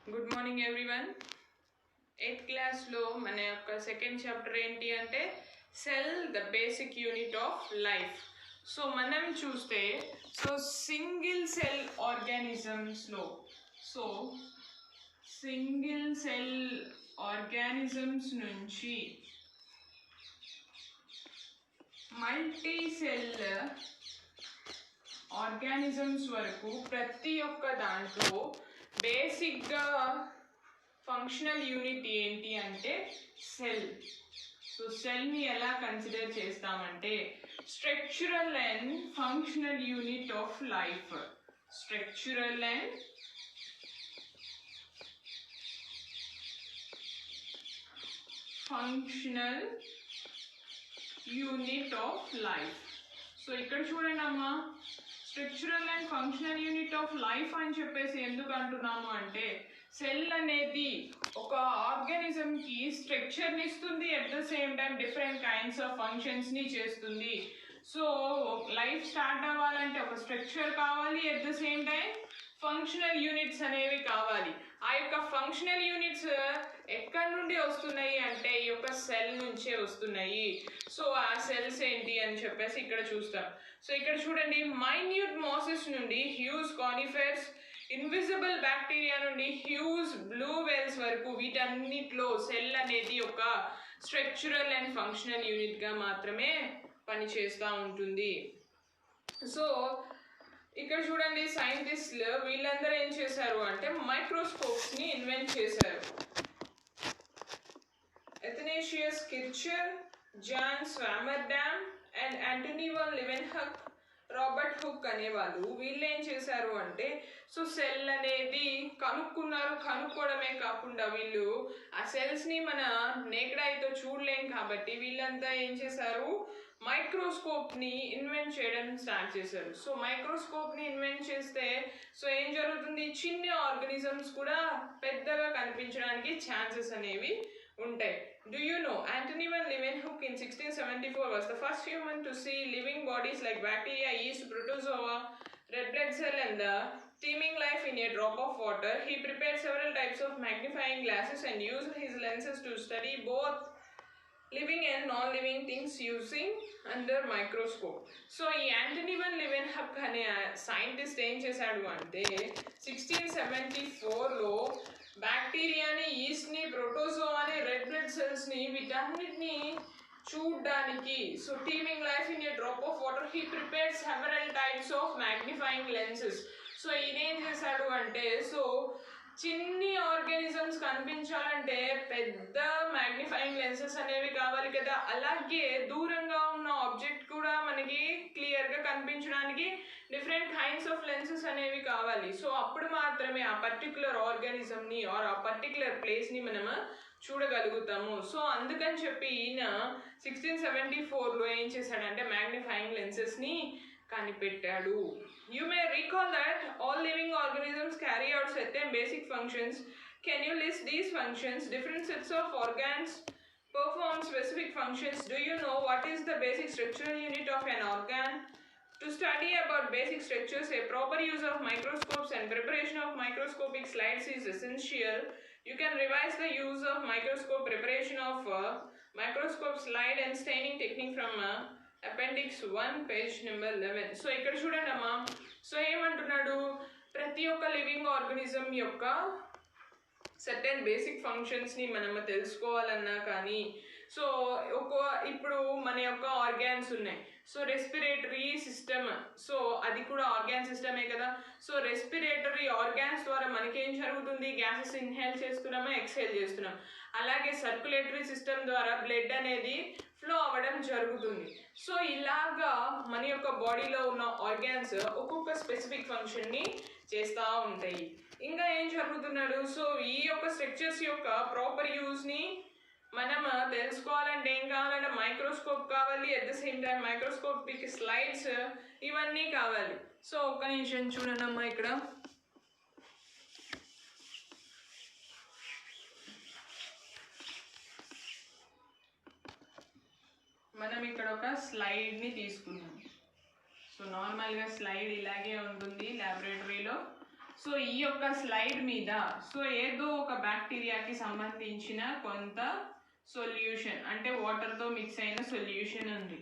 Good morning everyone. 8th క్లాస్లో మన యొక్క సెకండ్ చాప్టర్ ఏంటి అంటే cell the basic unit of life. So మనం చూస్తే సింగిల్ సెల్ ఆర్గానిజమ్స్లో సింగిల్ సెల్ ఆర్గానిజమ్స్ నుంచి మల్టీ సెల్ ఆర్గానిజమ్స్ వరకు ప్రతి ఒక్క దాంట్లో బేసిక్గా ఫంక్షనల్ యూనిట్ ఏంటి అంటే సెల్. సో సెల్ని ఎలా కన్సిడర్ చేస్తామంటే structural and functional unit of life. Structural and functional unit of life. So ఇక్కడ చూడండి అమ్మా, structural and functional unit of life అని చెప్పేసి ఎందుకు అంటున్నాము అంటే సెల్ అనేది ఒక ఆర్గానిజంకి స్ట్రక్చర్ని ఇస్తుంది, at the same time different kinds of ఫంక్షన్స్ని చేస్తుంది. సో లైఫ్ స్టార్ట్ అవ్వాలంటే ఒక స్ట్రక్చర్ కావాలి, at the same time functional units అనేవి కావాలి. ఆ యొక్క ఫంక్షనల్ యూనిట్స్ ఎక్కడి నుండి వస్తున్నాయి అంటే ఈ యొక్క సెల్ నుంచే వస్తున్నాయి. సో ఆ సెల్స్ ఏంటి అని చెప్పేసి ఇక్కడ చూస్తాం. సో ఇక్కడ చూడండి, మైన్యూట్ మాసెస్ నుండి హ్యూజ్ కానిఫెర్స్, ఇన్విజిబుల్ బ్యాక్టీరియా నుండి హ్యూజ్ బ్లూ వెల్స్ వరకు వీటన్నిటిలో సెల్ అనేది ఒక స్ట్రక్చరల్ అండ్ ఫంక్షనల్ యూనిట్గా మాత్రమే పనిచేస్తూ ఉంటుంది. సో ఇక్కడ చూడండి, సైంటిస్టులు వీళ్ళందరూ ఏం చేశారు అంటే మైక్రోస్కోప్స్ని ఇన్వెంట్ చేశారు. Athanasius Kircher, Jan Swammerdam and Antony van Leeuwenhoek, Robert Hooke అనేవాళ్ళు వీళ్ళు ఏం చేశారు అంటే సెల్ అనేది కనుక్కున్నారు. కనుక్కోవడమే కాకుండా వీళ్ళు ఆ సెల్స్ని మన నేకెడ్ ఐతో చూడలేం కాబట్టి వీళ్ళంతా ఏం చేశారు, మైక్రోస్కోప్ని ఇన్వెంట్ చేయడం స్టార్ట్ చేశారు. సో మైక్రోస్కోప్ని ఇన్వెంట్ చేస్తే ఏం జరుగుతుంది, చిన్న ఆర్గానిజమ్స్ కూడా పెద్దగా కనిపించడానికి ఛాన్సెస్ అనేవి ఉంటాయి. Do you know Antony van Leeuwenhoek in 1674 was the first human to see living bodies like bacteria, yeast, protozoa, red blood cell and the teeming life in a drop of water. He prepared several types of magnifying glasses and used his lenses to study both living and non-living things using under microscope. So ఈ Antony one లివెన్హక్ అనే scientist ఏం చేశాడు అంటే 1674లో బ్యాక్టీరియాని, ఈస్ట్ని, ప్రోటోజోవాని, red blood సెల్స్ని వీటన్నిటిని చూడడానికి teeming life in a drop of water he prepared several types of magnifying lenses. So ఈయనేం చేశాడు అంటే చిన్ని ఆర్గానిజమ్స్ కనిపించాలంటే పెద్ద మ్యాగ్నిఫైయింగ్ లెన్సెస్ అనేవి కావాలి కదా, అలాగే దూరంగా ఉన్న ఆబ్జెక్ట్ కూడా మనకి క్లియర్గా కనిపించడానికి డిఫరెంట్ కైండ్స్ ఆఫ్ లెన్సెస్ అనేవి కావాలి. సో అప్పుడు మాత్రమే ఆ పర్టికులర్ ఆర్గానిజంని ఆర్ ఆ పర్టికులర్ ప్లేస్ని మనం చూడగలుగుతాము. సో అందుకని చెప్పి ఈయన 1674లో ఏం చేశాడంటే మ్యాగ్నిఫైయింగ్ లెన్సెస్ని కనిపెట్టాడు. You may recall that all living organisms carry out certain basic functions. Can you list these functions? Different sets of organs perform specific functions. Do you know what is the basic structural unit of an organ? To study about basic structures, a proper use of microscopes and preparation of microscopic slides is essential. You can revise the use of microscope preparation of microscope slide and staining technique from appendix 1 page number 11. So ఇక్కడ చూడండి అమ్మా, ఏమంటున్నాడు, ప్రతి ఒక్క living organism యొక్క certain basic ఫంక్షన్స్ని మనం తెలుసుకోవాలన్నా కానీ ఇప్పుడు మన యొక్క ఆర్గాన్స్ ఉన్నాయి. రెస్పిరేటరీ సిస్టమ్, అది కూడా ఆర్గాన్ సిస్టమే కదా. రెస్పిరేటరీ ఆర్గాన్స్ ద్వారా మనకేం జరుగుతుంది, గ్యాసెస్ ఇన్హేల్ చేస్తున్నామా, ఎక్స్హేల్ చేస్తున్నాం. అలాగే సర్క్యులేటరీ సిస్టమ్ ద్వారా బ్లడ్ అనేది ఫ్లో అవ్వడం జరుగుతుంది. ఇలాగా మన యొక్క బాడీలో ఉన్న ఆర్గాన్స్ ఒక్కొక్క స్పెసిఫిక్ ఫంక్షన్ని చేస్తూ ఉంటాయి. ఇంకా ఏం జరుగుతున్నాడు, ఈ యొక్క స్ట్రక్చర్స్ యొక్క ప్రాపర్ యూజ్ని మనం తెలుసుకోవాలంటే ఏం కావాలంటే మైక్రోస్కోప్ కావాలి, at the same time microscopic slides ఇవన్నీ కావాలి. ఒక్క నిమిషం చూడండి అమ్మా, ఇక్కడ మనం ఇక్కడ ఒక స్లైడ్ని తీసుకున్నాం. నార్మల్గా స్లైడ్ ఇలాగే ఉంటుంది ల్యాబొరేటరీలో. సో ఈ యొక్క స్లైడ్ మీద సో ఏదో ఒక బ్యాక్టీరియాకి సంబంధించిన కొంత సొల్యూషన్ అంటే వాటర్తో మిక్స్ అయిన సొల్యూషన్ ఉంది.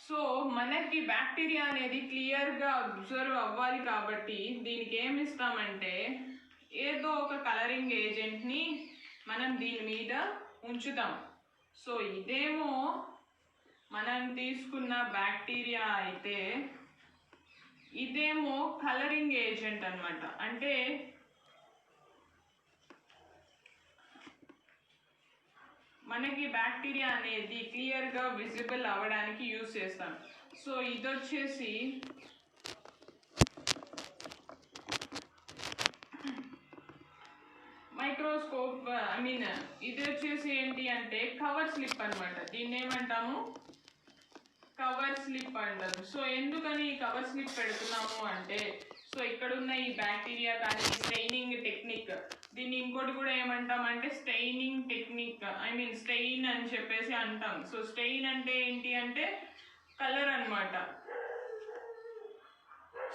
సో మనకి బ్యాక్టీరియా అనేది క్లియర్గా అబ్జర్వ్ అవ్వాలి కాబట్టి దీనికి ఏమి ఇస్తామంటే ఏదో ఒక కలరింగ్ ఏజెంట్ని మనం దీని మీద ఉంచుతాం. సో ఇదేమో మనం తీసుకున్న బ్యాక్టీరియా అయితే ఇదేమో కలరింగ్ ఏజెంట్ అన్నమాట. అంటే మనకి బ్యాక్టీరియా అనేది క్లియర్గా విజిబుల్ అవ్వడానికి యూజ్ చేస్తాం. సో ఇది వచ్చేసి మైక్రోస్కోప్ ఇది వచ్చేసి ఏంటి అంటే కవర్ స్లిప్ అనమాట. దీన్ని ఏమంటాము? కవర్ స్లిప్ అంటారు. సో ఎందుకని ఈ కవర్ స్లిప్ పెడుతున్నాము అంటే సో ఇక్కడ ఉన్న ఈ బ్యాక్టీరియా కానీ స్టెయినింగ్ టెక్నిక్, దీన్ని ఇంకోటి కూడా ఏమంటామంటే స్టెయినింగ్ టెక్నిక్, స్టెయిన్ అని చెప్పేసి అంటాం. సో స్టెయిన్ అంటే ఏంటి అంటే కలర్ అన్నమాట.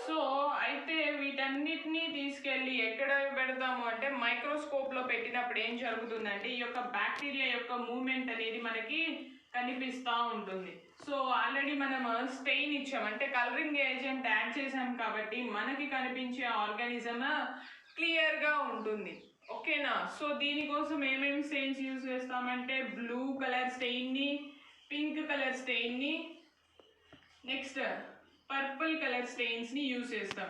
సో అయితే వీటన్నిటినీ తీసుకెళ్ళి ఎక్కడ పెడతాము అంటే మైక్రోస్కోప్లో పెట్టినప్పుడు ఏం జరుగుతుందంటే ఈ యొక్క బ్యాక్టీరియా యొక్క మూమెంట్ అనేది మనకి కనిపిస్తూ ఉంటుంది. సో ఆల్రెడీ మనం స్టెయిన్ ఇచ్చాం అంటే కలరింగ్ ఏజెంట్ యాడ్ చేసాం కాబట్టి మనకి కనిపించే ఆర్గానిజం క్లియర్గా ఉంటుంది. ఓకేనా? సో దీనికోసం ఏమేమి స్టెయిన్స్ యూజ్ చేస్తామంటే బ్లూ కలర్ స్టెయిన్ని, పింక్ కలర్ స్టెయిన్ని, నెక్స్ట్ పర్పుల్ కలర్ స్టెయిన్స్ని యూజ్ చేస్తాం.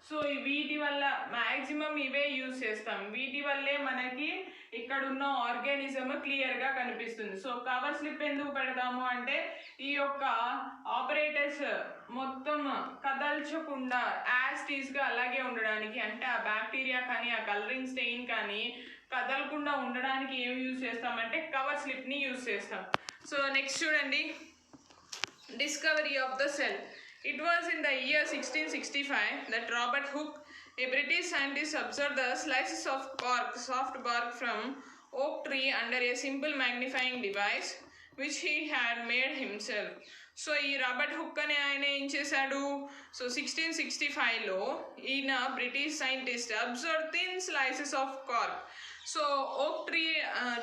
సో వీటి వల్ల మ్యాక్సిమం ఇవే యూజ్ చేస్తాం. వీటి వల్లే మనకి ఇక్కడ ఉన్న ఆర్గానిజం క్లియర్గా కనిపిస్తుంది. సో కవర్ స్లిప్ ఎందుకు పెడతాము అంటే ఈ యొక్క ఆపరేటర్స్ మొత్తం కదల్చకుండా యాస్టీస్గా అలాగే ఉండడానికి, అంటే ఆ బ్యాక్టీరియా కానీ ఆ కలరింగ్ స్టెయిన్ కానీ కదలకుండా ఉండడానికి ఏం యూజ్ చేస్తామంటే కవర్ స్లిప్ని యూజ్ చేస్తాం. సో నెక్స్ట్ చూడండి, discovery of the cell. It was in the year 1665 that Robert Hooke, a British scientist, observed the slices of bark, soft bark from oak tree under a simple magnifying device which he had made himself. So ఈ Robert hook అనే ఆయన ఏం చేశాడు? So 1665లో ఈయన British scientist observe thin slices of cork. So ఓక్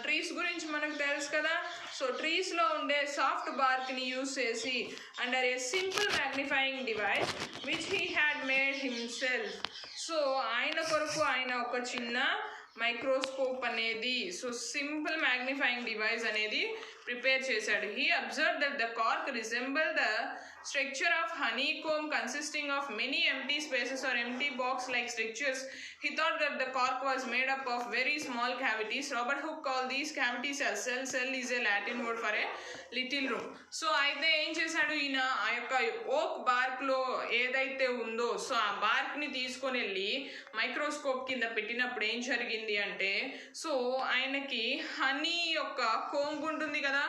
trees గురించి మనకు తెలుసు కదా. సో ట్రీస్లో ఉండే సాఫ్ట్ బార్క్ని యూజ్ చేసి under A simple magnifying device which he had made himself. So ఆయన కొరకు ఆయన ఒక చిన్న మైక్రోస్కోప్ అనేది, సో సింపుల్ మ్యాగ్నిఫైయింగ్ డివైస్ అనేది ప్రిపేర్ చేశాడు. He observe that the cork resemble the structure of honeycomb consisting of many empty spaces or empty box like structures. He thought that the cork was made up of very small cavities. Robert Hooke called these cavities as cell. Cell is a Latin word for a little room. So అయితే ఏం చేశాడు ఈయన, ఆ యొక్క ఓక్ బార్క్లో ఏదైతే ఉందో so ఆ బార్క్ని తీసుకొని వెళ్ళి మైక్రోస్కోప్ కింద పెట్టినప్పుడు ఏం జరిగింది అంటే సో ఆయనకి హనీ యొక్క కోంబ్ ఉంటుంది కదా,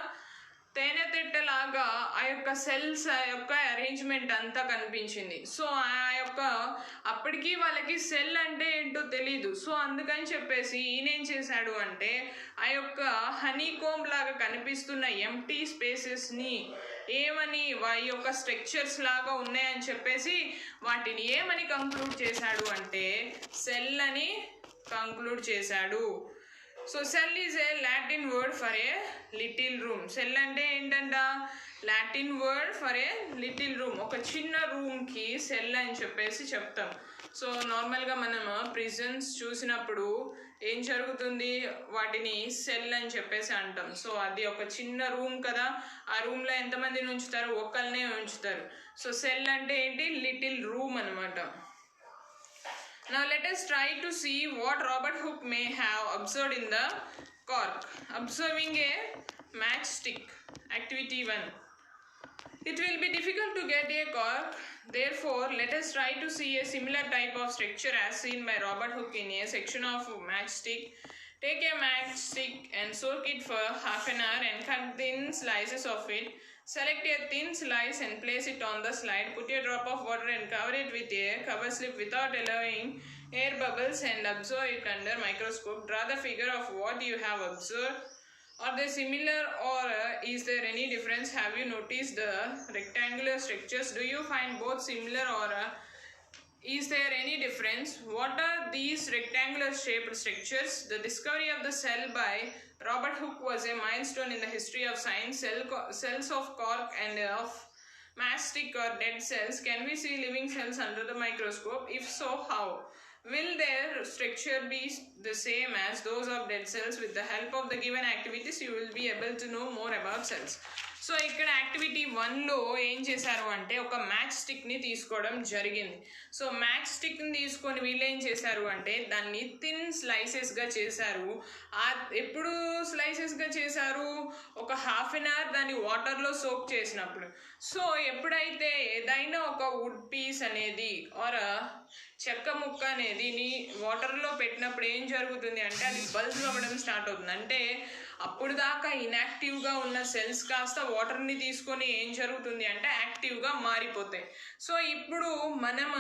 తేనె తిట్టలాగా ఆ యొక్క సెల్స్ యొక్క అరేంజ్మెంట్ అంతా కనిపించింది. సో ఆ యొక్క అప్పటికి వాళ్ళకి సెల్ అంటే ఏంటో తెలీదు. సో అందుకని చెప్పేసి ఈయన ఏం చేశాడు అంటే ఆ యొక్క హనీ కోంబ్ లాగా కనిపిస్తున్న ఎంటీ స్పేసెస్ని ఏమని ఈ యొక్క స్ట్రక్చర్స్ లాగా ఉన్నాయని చెప్పేసి వాటిని ఏమని కంక్లూడ్ చేశాడు అంటే సెల్ అని కంక్లూడ్ చేశాడు. So cell is a Latin word for a little room. Cell అంటే ఏంటంట, Latin word for a little room. ఒక చిన్న రూమ్కి సెల్ అని చెప్పేసి చెప్తాం. సో నార్మల్గా మనం ప్రిజన్స్ చూసినప్పుడు ఏం జరుగుతుంది, వాటిని సెల్ అని చెప్పేసి అంటాం. సో అది ఒక చిన్న రూమ్ కదా, ఆ రూమ్లో ఎంతమందిని ఉంచుతారు, ఒకళ్ళనే ఉంచుతారు. సో సెల్ అంటే ఏంటి, లిటిల్ రూమ్ అనమాట. Now let us try to see what Robert Hooke may have observed in the cork. Observing a matchstick. Activity 1. It will be difficult to get a cork. Therefore, let us try to see a similar type of structure as seen by Robert Hooke in a section of matchstick. Take a matchstick and soak it for half an hour and cut thin slices of it. Select a thin slice and place it on the slide. Put a drop of water and cover it with a cover slip without allowing air bubbles and observe it under microscope. Draw the figure of what you have observed. Are they similar or is there any difference? Have you noticed the rectangular structures? Do you find both similar or Is there any difference? What are these rectangular shaped structures? The discovery of the cell by Robert Hooke was a milestone in the history of science. Cells of cork and of mastic or dead cells. Can we see living cells under the microscope? If so, how? Will their structure be the same as those of dead cells? With the help of the given activities, you will be able to know more about cells. So ఇక్కడ activity 1లో ఏం చేశారు అంటే ఒక match స్టిక్ని తీసుకోవడం జరిగింది. So match స్టిక్ని తీసుకొని వీళ్ళు ఏం చేశారు అంటే దాన్ని థిన్ స్లైసెస్గా చేశారు. ఎప్పుడు స్లైసెస్గా చేశారు? ఒక హాఫ్ అన్ అవర్ దాన్ని వాటర్లో సోక్ చేసినప్పుడు. సో ఎప్పుడైతే ఏదైనా ఒక వుడ్ పీస్ అనేది ఆర్ చెక్క ముక్క అనేది వాటర్లో పెట్టినప్పుడు ఏం జరుగుతుంది అంటే అది బల్జ్ అవ్వడం స్టార్ట్ అవుతుంది. అంటే అప్పుడు దాకా ఇన్యాక్టివ్గా ఉన్న సెల్స్ కాస్త వాటర్ని తీసుకొని ఏం జరుగుతుంది అంటే యాక్టివ్గా మారిపోతాయి. సో ఇప్పుడు మనం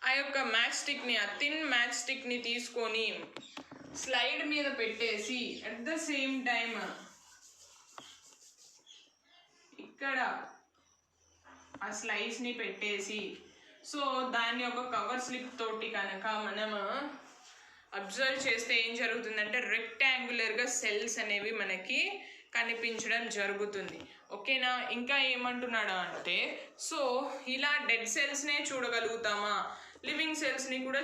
ఆ యొక్క మ్యాచ్ స్టిక్ని, ఆ థిన్ మ్యాచ్ స్టిక్ని తీసుకొని స్లైడ్ మీద పెట్టేసి అట్ ద సేమ్ టైమ్ ఇక్కడ ఆ స్లైస్ని పెట్టేసి సో దాన్ని ఒక కవర్ స్లిప్ తోటి కనుక మనం అబ్జర్వ్ చేస్తే ఏం జరుగుతుందంటే రెక్టాంగులర్గా సెల్స్ అనేవి మనకి కనిపించడం జరుగుతుంది. ఓకేనా? ఇంకా ఏమంటున్నాడు అంటే సో ఇలా డెడ్ సెల్స్నే చూడగలుగుతామా, లివింగ్ సెల్స్ని కూడా